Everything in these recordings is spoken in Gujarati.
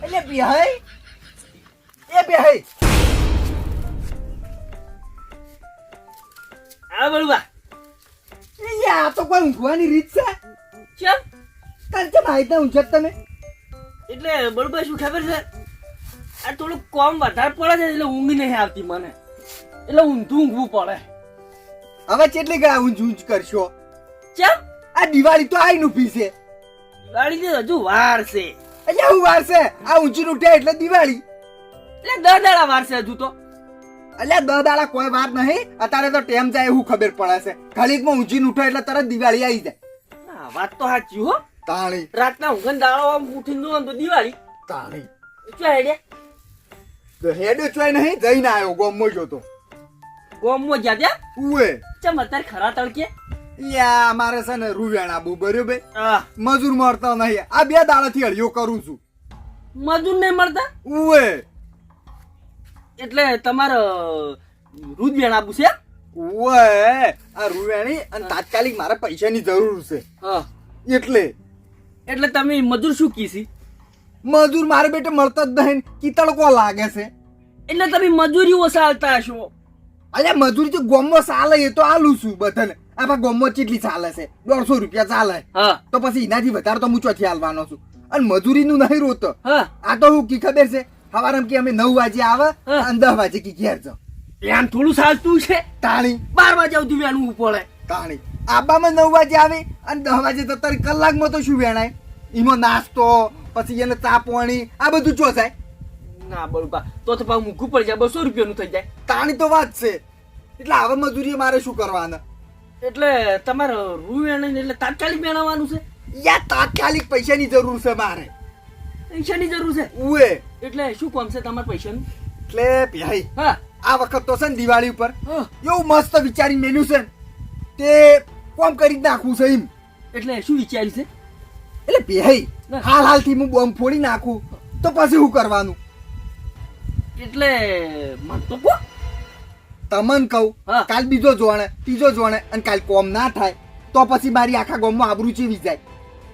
એટલે બેહાઈ એ બેહાઈ આ બળવા આ તો કોઈ ઊંઘવાની રીત છે કેમ તાર કેમ આઈતા ઊંઘત તમે એટલે બળવા શું ખબર છે આ થોડું કોમ વધારે પડે છે એટલે ઊંઘ નહીં આવતી મને એટલે ઊંઘવું પડે હવે કેટલી ગયા ઊંઘ કરશો કેમ આ દિવાળી તો આઈ નું છે ગાડી હજુ વાર છે એટલે હું વાર છે આ ઊંચી ઉઠ્યા એટલે દિવાળી એટલે 10 દાડા વાર છે હજુ તો એટલે 10 દાડા કોઈ વાર નહીં અત્યારે તો ટેમ જાય એવું ખબર પડે છે ઘડીકમાં ઊંચી ઉઠો એટલે તરત દિવાળી આવી જાય હા વાત તો સાચી હો તાણી રાતના ઊંઘન દાડો આમ ઉઠીને જોવો ને તો દિવાળી તાણી શું આઈડિયા તો હેડો ચોય નહીં જઈને આવ્યો ગોમો જોતો ગોમમાં ગયા ત્યાં ઉએ ચમ અત્યારે ખરા તડકે યા અમારે છે ને રૂવેણા બહુ બરોબર હા મજૂર મળતા નહીં આ 2 દાડાથી હળિયો કરું છું મજૂર નહીં મળતા ઉએ એટલે તમારે રૂજ બેન આપવું છે ઉએ આ રૂવેણી અને તાત્કાલિક મારે પૈસાની જરૂર છે હા એટલે તમે મજૂર શું કીસી મજૂર મારે બેટે મળતા જ નહીં કીતળકો લાગે છે એટલે તમે મજૂરી ઓસાલતા હશો અલ્યા મજૂરી તો ગોમમાં ચાલે એ તો આલું છું બધાને આપણા ગોમમાં કેટલી ચાલે છે 150 રૂપિયા ચાલે હા તો પછી એનાથી વધારે તો હું ચોથી હાલવાનો છું અને મજૂરીનું નહીં રોતો હા આ તો હું કી ખબર છે સવારમાં કે અમે 9 વાગે આવે અને 10 વાગે કી ઘેર જાવ એમ થોડું ચાલતું છે તાણી 12 વાગે સુધી વેણવું પડે તાણી આબામાં 9 વાગે આવે અને 10 વાગે તો તારી કલાકમાં તો શું વેણાય એમાં નાસ્તો પછી એને ચા પાણી આ બધું ચો જાય ના બરોબર તો પાછું મૂકવું પડી જાય 200 રૂપિયાનું થઈ જાય તાણી તો વાત છે એટલે હવે મજૂરી મારે શું કરવાના એટલે તમારે રૂ વેણે એટલે તાત્કાલિક વેણવાનું છે યા તાત્કાલિક પૈસાની જરૂર છે મારે પૈસાની જરૂર છે ઉએ એટલે શું કામ છે તમારે પૈસાનું એટલે ભાઈ હા આ વખત તો છે ને દિવાળી ઉપર હા. એવું મસ્ત વિચારી મેન્યુ છે ને તે કોમ કરી જ નાખવું છે એમ એટલે શું વિચાર્યું છે એટલે ભાઈ હાલથી હું બોમ્બ ફોડી નાખું તો પછી શું કરવાનું એટલે મન તો કો તમન કહું હા. કાલ બીજો જોણે ત્રીજો જોણે અને કાલ કોમ ના થાય તો પછી મારી આખા ગામમાં આબરૂ ચીવી જાય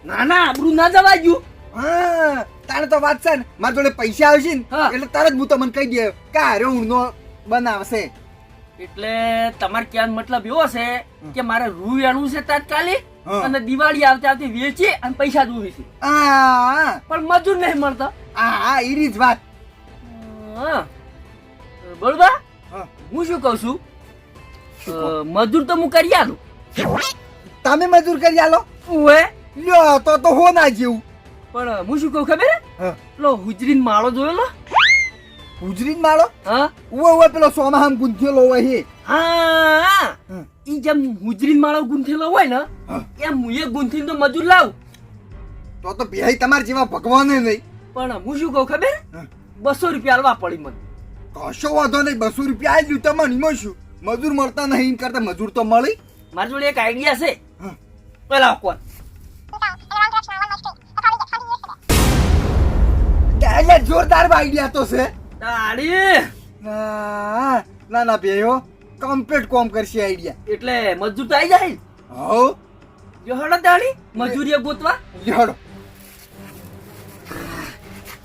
ના ના આબરૂ ના જવા ગયું હા તારે તો વાત છે ને મારા જોડે પૈસા આવશે ને હા. એટલે તરત હું તમને કહી દે કે હારે ઊંડનો બનાવશે એટલે તમારે ક્યાં મતલબ એવો છે કે મારે રૂ વેણવું છે તાત્કાલિક હા. અને દિવાળી આવતી આવતી વેચી અને પૈસા દૂરી છે હા પણ મજૂર નહીં મળતા હા એરી જ વાત હા બરોબર હા. હું શું કઉ છું મજૂર તો હું કરી આલું તમે મજૂર કરી આલો ઓએ લ્યો તો હો ના જેવું પણ હું શું કહું ખબર હા. પેલો હુજરીન માળો જોયેલો હુજરીન માળો હા ઉવે પેલો સોમાહામ ગુંથેલો હોય હે હા હા. ઈ જેમ હુજરીન માળો ગુંથેલો હોય ને હા. એમ હું એ ગુંથીને તો મજૂર લાવ તો ભાઈ તમારા જેવા ભગવાન નહીં પણ હું શું કહું ખબર હા. 200 રૂપિયા આલવા પડી મને કશો વાંધો નહીં 200 રૂપિયા આલ્યું તમને એમાં શું મજૂર મળતા નહીં એમ કરતા મજૂર તો મળી મારી જોડે એક આઈડિયા છે હા. પેલા કોણ એટલે જોરદાર આઈડિયા તો છે તાળી ના ના ભાઈઓ કમ્પ્લીટ કોમ કરશે આઈડિયા એટલે મજૂર તો આવી જાય હો જો હડો તાળી મજૂરીએ ગોતવા લ્યો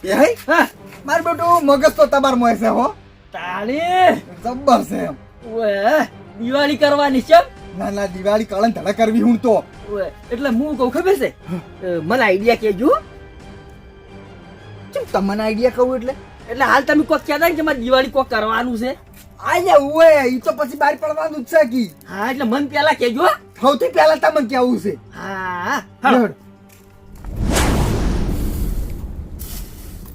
ભાઈ હા મારું બેટું મગજ તો તમાર મોય છે હો તાળી જબ્બર છે એમ ઓએ દિવાળી કરવાની છે ના ના દિવાળી કળન ધડા કરવી હું તો ઓએ એટલે હું કહું ખબર છે મને આઈડિયા કેજો ચમ તમને આઈડિયા કહું એટલે હાલ તમે કોક કહેતા ને કે મારે દિવાળી કોક કરવાનું છે આયા ઉવે ઈ તો પછી બહાર પડવાનું જ છે કી હા એટલે મન પેલા કેજો સૌથી પહેલા તમને કેવું છે હા લ્યો.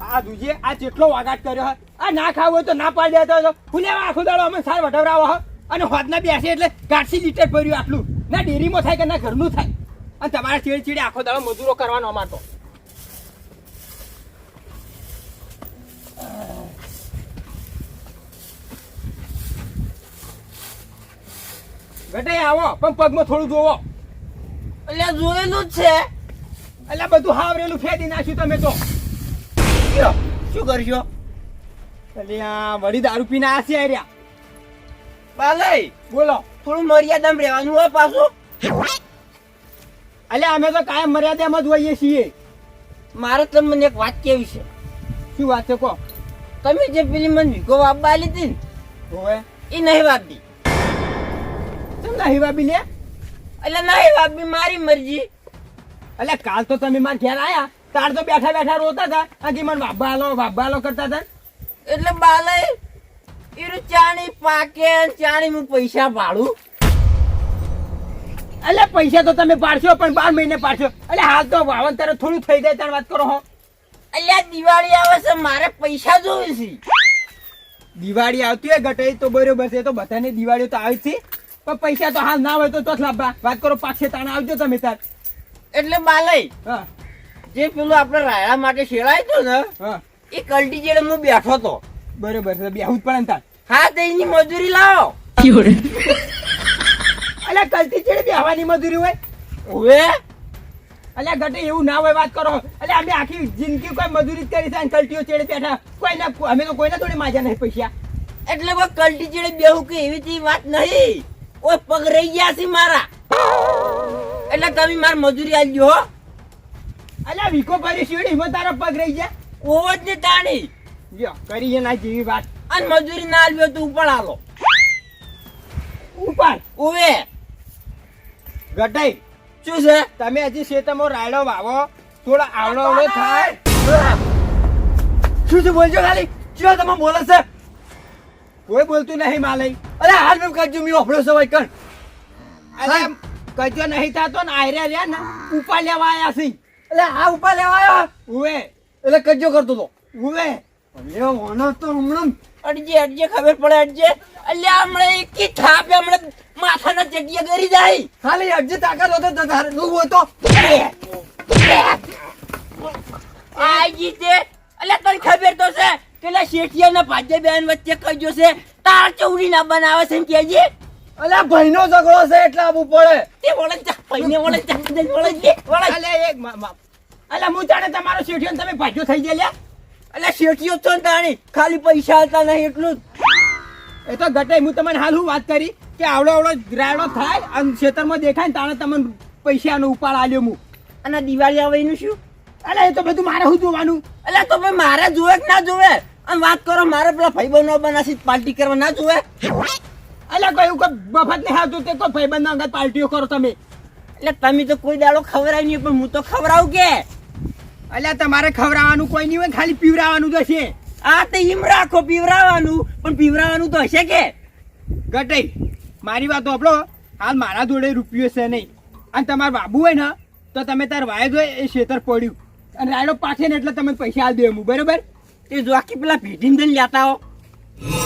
આ દુજે આ જેટલો વાગાટ કર્યો હોય આ ના ખાવ હોય તો ના પાડી દેતો હતો ફૂલેવા આખો દાડો અમે સાર વઢવરાવો હો અને હોદના બેસે એટલે ગાંઠસી લીટર ભર્યું આટલું ના ડેરીમાં થાય કે ના ઘરનું થાય અને તમારે ચીડે ચીડે આખો દાડો મજૂરો કરવાનો અમાર તો ઘટે આવો પણ પગમાં થોડું જોવો એટલે જોયેલું જ છે એટલે બધું હાવરેલું ફેદી નાખ્યું તમે તો લ્યો, શું કરશો એટલે આ વળી દારૂ પીને આસી રહ્યા પાલય બોલો થોડું મર્યાદામાં રહેવાનું હોય પાછું અલ્યા અમે તો કાયમ મર્યાદામાં જ હોઈએ છીએ. મારે તમને એક વાત કેવી છે. શું વાત છે કહો? તમે જે પેલી મને વીઘો વાપવા આલી હતી ને હોવે એ નહીં વાપી. તમને હિવા બી લે. એટલે નહીં વાપી, મારી મરજી. અલ્યા કાલ તો તમે મારા ઘેર આયા તાર તો બેઠા બેઠા રોતા હતા આખી મને વાભા હાલો કરતા હતા. એટલે બાલે એનું ચાણી પાકે ને ચાણી હું પૈસા ભાડું. અલ્યા પૈસા તો તમે પાડશો પણ 12 મહિને પાડશો. અલ્યા હાલ તો વાવંતર થોડું થઈ જાય તાર વાત કરો હો. અલ્યા દિવાળી આવે છે, મારે પૈસા જોવે છે. દિવાળી આવતી હોય ગટે તો બરોબર છે, તો બધાની દિવાળીઓ તો આવી જ છે પણ પૈસા તો હાલ ના હોય તો લાભા વાત કરો. પાછે તાણા આવજો તમે તાર. એટલે બાલય હા જે પેલું આપણે રાયડા માટે શેળાય તો ને હા એ કલ્ટી જેડે હું બેઠો તો. બરોબર છે, બેહવું જ પડે ને તાર. હા તો એની મજૂરી લાવો. અલ્યા કલતી ચેડે બેહવાની મજૂરી હોય? હવે અલ્યા ગટે એવું ના હોય વાત કરો. અલ્યા અમે આખી જિંદગી કોઈ મજૂરી જ કરી છે અને કલટીઓ ચેડે બેઠા કોઈના અમે તો કોઈના જોડે માજા નહીં પૈસા. એટલે કોઈ કલ્ટી જેડે બેહું કે એવી તેવી વાત નહીં. ઓય પગ રહી ગયા છે મારા. એટલે તમે મારી મજૂરી આલજો હો. અલ્યા વીકો ભરી શેડીમાં તારા પગ રહી ગયા. ઓવો જ ને તાણી. લ્યો કરી ના જેવી વાત. અને મજૂરી ના આલવ્યો તો ઉપર આલો. ઉપર ઓવે ગટાઈ શું છે? તમે હજી શેતમાં રાયડો વાવો થોડો આવડો આવડો થાય. શું છે બોલજો ખાલી. શું તમે બોલે છે? કોઈ બોલતું નહીં માલય. અરે હાલ મેં કરજો મેં ઓફળો સવાય કર. અલ્યા કજો નહીં થતો ને આયરે રહ્યા ને ઉપા લેવા આયા છે. એટલે આ ઉપર લેવા આવ્યો. ઉવે એટલે કરજો કરતો તો. ઉવે અલ્યા વાનો તો હમણાં અડજે અડજે ખબર પડે અડજે. અલ્યા હમણાં એકી થાપે હમણાં માથાના ચટિયા કરી જાય. ખાલી અડજે તાકાત હોતો તો તારે નું હોતો. આજી તે અલ્યા તને ખબર તો છે પેલા શેઠિયા ના ભાજે બેન વચ્ચે કજો છે તાર ચૌડી ના બનાવે છે કેજી. અલ્યા ભાઈનો ઝઘડો છે એટલે આવવું પડે. તે વળે જા ભાઈને વળે જા વળે જે વળે. અલ્યા એક અલ્યા હું જાણે તમારો શેઠિયો ને તમે ભાગ્યો થઈ ગયા લ્યા. અલ્યા શેઠિયો છો ને તાણી ખાલી પૈસા આલતા નહીં એટલું જ. એ તો ગટાઈ હું તમને હાલ હું વાત કરી કે આવડો આવડો રાયડો થાય અને ખેતરમાં દેખાય ને તાણે તમને પૈસાનો ઉપાડ આલ્યો હું. અને દિવાળી આવે એનું શું? અલ્યા એ તો બધું મારે શું જોવાનું? અલ્યા તો ભાઈ મારે જોવે કે ના જોવે? અને વાત કરો મારે પેલા ભાઈબંધો બનાસી પાર્ટી કરવા ના જોવે? અલ્યા કોઈ એવું કોઈ મફત નહીં આવતું તે કોઈ ભાઈબંધના અંગત પાર્ટીઓ કરો તમે. એટલે તમે તો કોઈ દાડો ખવડાવી નહીં પણ હું તો ખવડાવું કે. અલ્યા તમારે ખવડાવવાનું કોઈ નહીં હોય ખાલી પીવડાવવાનું જ હશે. આ તો એમ રાખો પીવરાવાનું પણ પીવરાવાનું તો હશે કે. ગટાઈ મારી વાત સાંભળો. હાલ મારા જોડે રૂપિયો છે નહીં અને તમારા બાબુ હોય ને તો તમે તાર વાય હોય એ ખેતર પડ્યું અને રાયડો પાછે ને એટલે તમે પૈસા આલ દે હું બરોબર. તે જો આખી પેલા ભીટીને દઈને લેતા હો.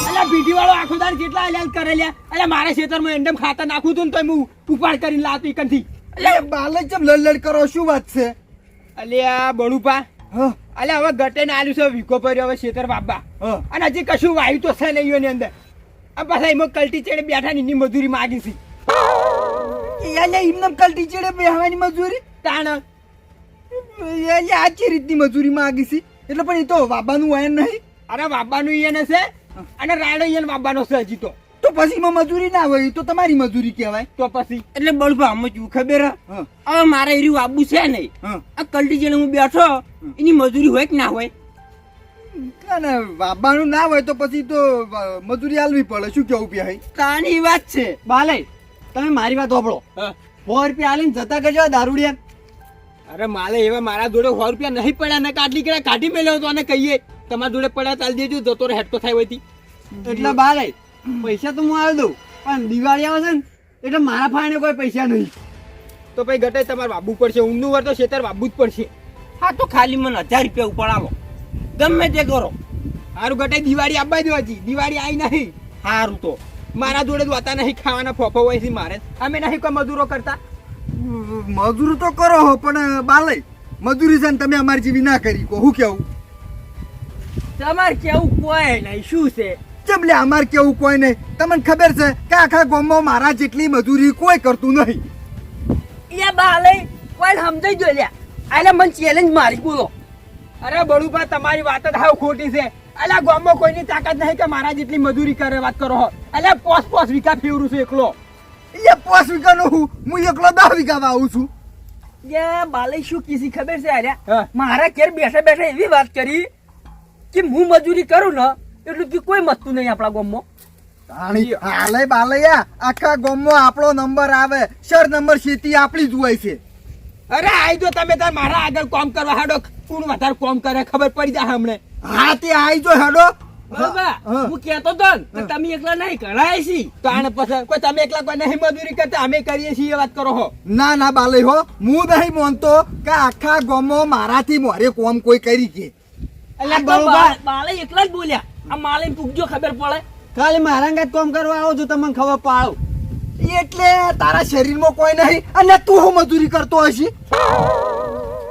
અલ્યા પીટી વાળો આખો દાર કેટલા અલ્યા કરે લ્યા. અલ્યા મારા ખેતરમાં એંડમ ખાતર નાખું તું ને તો હું ઉપાડ કરીને લાવતી કંથી. એટલે બાલે ચમ લડ કરો શું વાત છે? અલ્યા બળુપા હા અલ્યા હવે ગટે ને આલ્યું છે વીકો પડ્યો હવે ખેતર બાબા હા અને હજી કશું વાયુ તો છે નહીં એની અંદર. આ પાછા એમાં કલટી ચડે બેઠા ની મજૂરી માગી છે. એટલે એમને કલટી ચડે બેહવાની મજૂરી તાણ એટલે આ ચી રીતની મજૂરી માંગી છે? એટલે પણ એ તો વાબાનું વાયર નહીં. અરે બાબાનું ઈયને છે અને રાયડો ઈયને બાબાનો છે હજી તો પછી એમાં મજૂરી ના હોય તો તમારી મજૂરી કહેવાય. તો પછી એટલે બળભા આમ જ ખબર હે? હા હવે મારે એર્યું આબુ છે નહીં. હા આ કલ્ટી જેને હું બેઠો એની મજૂરી હોય કે ના હોય? અને વાબાનું ના હોય તો પછી તો મજૂરી આલવી પડે. શું કેવું પ્યાય? તાની વાત છે. બાલે તમે મારી વાત સાંભળો. 100 રૂપિયા આલીને જતા કરજો દારૂડિયા. અરે માલે એવા મારા જોડે 100 રૂપિયા નહીં પડ્યા ને કાઢી કે કાઢી મેલ્યો તો અને કહીએ તમારા જોડે પડ્યા ચાલ દેજો જતો રે હેઠતો થાય હોતી. એટલે બાલે પૈસા તો હું આલી દઉં પણ દિવાળી આવે છે ને એટલે મારા ફાઈને કોઈ પૈસા નહીં. તો પછી ગટે તમારે વાબુ પડશે. ઊંડું વર તો ખેતર વાબુ જ પડશે. હા તો ખાલી મને 1000 રૂપિયા ઉપાડાવો ગમે તે કરો. સારું ગટે દિવાળી આપવા દો. હજી દિવાળી આવી નહીં. સારું તો મારા જોડે વાતા નહીં ખાવાના ફોફો હોય છે મારે. અમે નહીં કોઈ મજૂરો કરતા. મજૂરી તો કરો હો પણ બાલે મજૂરી છે ને તમે અમારી જેવી ના કરી કો. હું કેવું? તમારે કેવું કોઈ નહીં. શું છે? ચમલે અમાર કેવું કોઈ નહીં. તમને ખબર છે કે આખા ગામમાં મારા જેટલી મજૂરી કોઈ કરતું નહીં. એ બાલે કોઈ સમજાઈ જો લ્યા. આલે મને ચેલેન્જ મારી બોલો. અરે બળુભા તમારી વાત જ હાવ ખોટી છે. અલ્યા ગામમાં કોઈની તાકાત નહીં કે મારા જેટલી મજૂરી કરે વાત કરો હો. અલ્યા પોસ વીઘા ફેવરું છું એકલો. એ 5 વીઘાનો હું એકલો 10 વીઘા વાવું છું. કે બાલે શું કીધી ખબર છે આર્યા હા. મારા ઘેર બેઠા બેઠા એવી વાત કરી કે હું મજૂરી કરું ને એટલું કે કોઈ મતતું નહીં આપણા ગામમાં. તાણી હાલે બાલૈયા આખા ગામમાં આપણો નંબર આવે સર નંબર ખેતી આપણી જ હોય છે. અરે આઈ જો તમે તાર મારા આગળ કામ કરવા હાડો કોણ વધારે કામ કરે ખબર પડી જાય હમણે. હા તે આઈ જો હેડો. બરોબર હા. હું કહેતો તો ને કે તમે એકલા નહીં કરાય છી તો આને પછી કોઈ તમે એકલા કોઈ નહીં મજૂરી કરતા અમે કરીએ છીએ એ વાત કરો હો. ના ના બાલય હો હું નહીં માનતો કે આખા ગામમાં મારાથી મોરે કોમ કોઈ કરી કે. આ તો બાલે એકલા જ બોલ્યા આ માલે પૂછજો ખબર પડે. ખાલી મારા અંગાત કામ કરવા આવો છો તમને ખબર પાડો. એટલે તારા શરીરમાં કોઈ નહીં અને તું હું મજૂરી કરતો હશી.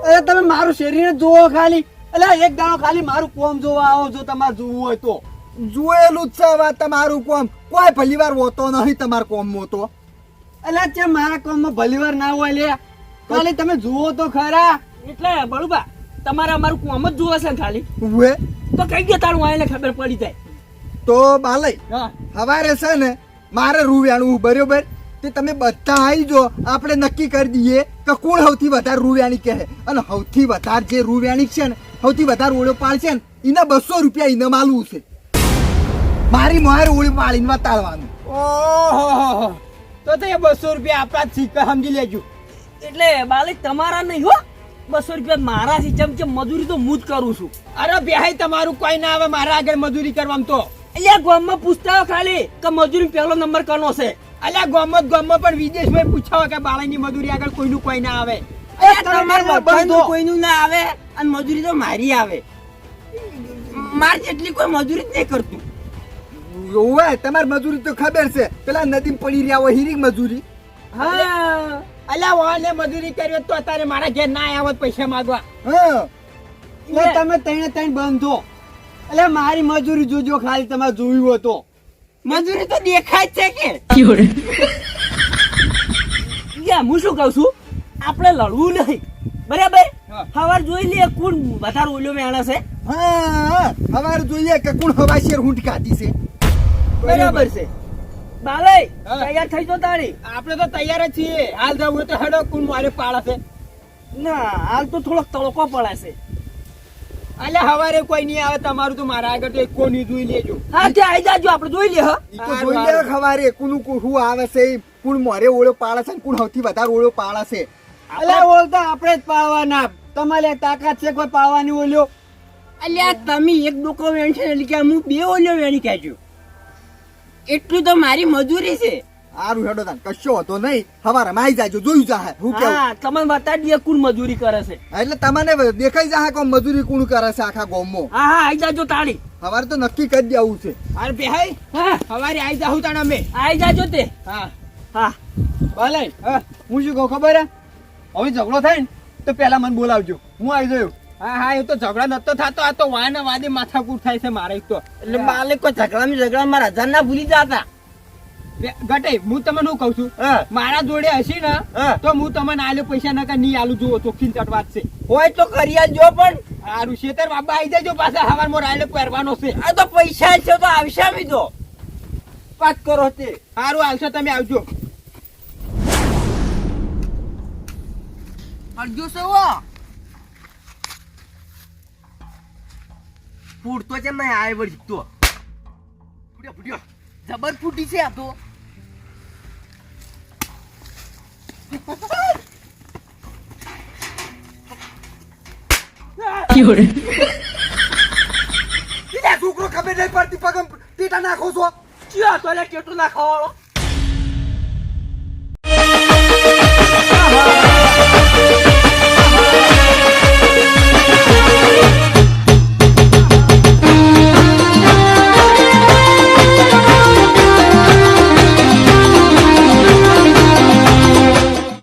અરે તમે મારું શરીર જોવો ખાલી. એટલે એક દાડો ખાલી મારું કોમ જોવા આવો જો તમારે જોવું હોય તો. જોયેલું જ છે હવે તમારું કોમ કોઈ ભલી વાર હોતો નહીં તમારા કોમમાં તો. એટલે છે મારા કોમમાં ભલીવાર ના હોય લે ખાલી તમે જુઓ તો ખરા. એટલે બળુબા તમારે અમારું કોમ જ જોવે છે ને ખાલી ઉવે તો કઈ ગયો તારું આઈને ખબર પડી જાય. તો બાલય હા હવારે છે ને મારે રૂવ્યાણું બરોબર તે તમે બધા આવી જો આપણે નક્કી કરી દઈએ કે કોણ સૌથી વધારે રૂવ્યાણી કહે અને સૌથી વધારે જે રૂવ્યાણી છે ને સૌથી વધારે ઓળો પાડશે ને એને 200 રૂપિયા એને માલવું છે. મારી મોહાર ઓળી પાડીને વતાડવાનું. ઓહો તો એ 200 રૂપિયા આપણા જ સિક્કા સમજી લેજો. એટલે બાલે તમારા નહીં હો 200 રૂપિયા મારા છે ચમચમ મજૂરી તો હું જ કરું છું. અરે બેહાઈ તમારું કોઈ ના આવે મારા આગળ મજૂરી કરવામાં તો. એટલે ગામમાં પૂછતા હો ખાલી કે મજૂરી પહેલો નંબર કનો છે. અલ્યા ગામમાં પણ વિદેશમાં પૂછાવો કે બાળાની મજૂરી આગળ કોઈનું કોઈ ના આવે. તમારે બધાનું કોઈનું ના આવે અને મજૂરી તો મારી આવે. માર જેટલી કોઈ મજૂરી જ નહીં કરતું. ઓવે તમારી મજૂરી તો ખબર છે પેલા નદીમાં પડી રહ્યા હોય હીરી મજૂરી. હા અલ્યા વાળને મજૂરી કરી હોત તો અત્યારે મારા ઘેર ના આવત પૈસા માંગવા. હા એટલે તમે ત્રણે બંધો. એટલે મારી મજૂરી જોજો ખાલી તમારે જોયું હોય તો. મજૂરી તો દેખાય જ છે કે યા હું શું કહું છું આપણે લડવું નહીં બરાબર. હા. સવાર જોઈ લે કોણ વધારે ઓલ્યો મેણા છે. હા હવારે જોઈએ કે કોણ હવા શેર ઊંટ કાઢી છે. બરાબર છે બાલે હા. તૈયાર થઈ જો તારી. આપણે તો તૈયાર જ છીએ હાલ જવું હોય તો હેડો કોણ મારે પાડા છે. ના હાલ તો થોડોક તડકો પડે છે. અલ્યા હવારે કોઈ નહીં આવે તમારું તો મારા આગળ તો એક કોની જોઈ લેજો. હા ત્યાં આવી જાજો આપણે જોઈ લે હ. ઈ તો જોઈ લે ખવારે કોનું હું આવે છે કોણ મોરે ઓળો પાડે છે ને કોણ સૌથી વધારે ઓળો પાડે છે. અલ્યા ઓળતા આપણે જ પાડવાના. તમારે તાકાત છે કોઈ પાડવાની ઓલ્યો. અલ્યા તમે એક ડોકો વેણ છે એટલે કે હું 2 ઓલ્યો વેણી કાઢ્યો એટલું તો મારી મજૂરી છે. હારું હેડો તાન કશો હતો નહીં હવારે આવી જાજો જોયું જાહે હું કેવું. હા તમને બતાડી દે કોણ મજૂરી કરે છે. એટલે તમને દેખાઈ જાહે કે મજૂરી કોણ કરે છે આખા ગામમાં. હા હા આવી જાજો તાળી. હવારે તો નક્કી કરી દેવું છે. અરે બેહાઈ હા હવારે આવી જાઉં તાણ અમે. આવી જાજો તે. હા હા ભલે હું શું કહું ખબર હે હવે ઝઘડો થાય ને તો પેલા મને બોલાવજો હું આવી જાઉં. હા હા એ તો ઝઘડા નતો થતો આ તો વાને વાદે માથાકૂટ થાય છે મારે એક તો. એટલે બાલે કોઈ ઝઘડા મારા હજાર ના ભૂલી જતા. ઘટે હું તમને શું કઉ છું હા મારા જોડે હશે ને હા. તો હું તમને આલ્યો પૈસા નકા નહીં આલું જુઓ ચોખ્ખી ચટવાત છે. હોય તો કરી આલજો પણ હારું શેતર બાબા આવી જાજો પાછા હવારમાં રાયલો પહેરવાનો છે. આ તો પૈસા છે તો આવશે બી તો વાત કરો તે. હારું આવશો તમે આવજો. અડજો છે વો ફૂટતો છે મેં આય વળી તો ફૂટ્યો ફૂટ્યો જબર ફૂટી છે આ તો. છોકરો ખબર નહીં પડતી પગમ ટીટા નાખો છો. ક્યાં તો લે કેટલું ના ખાવાળો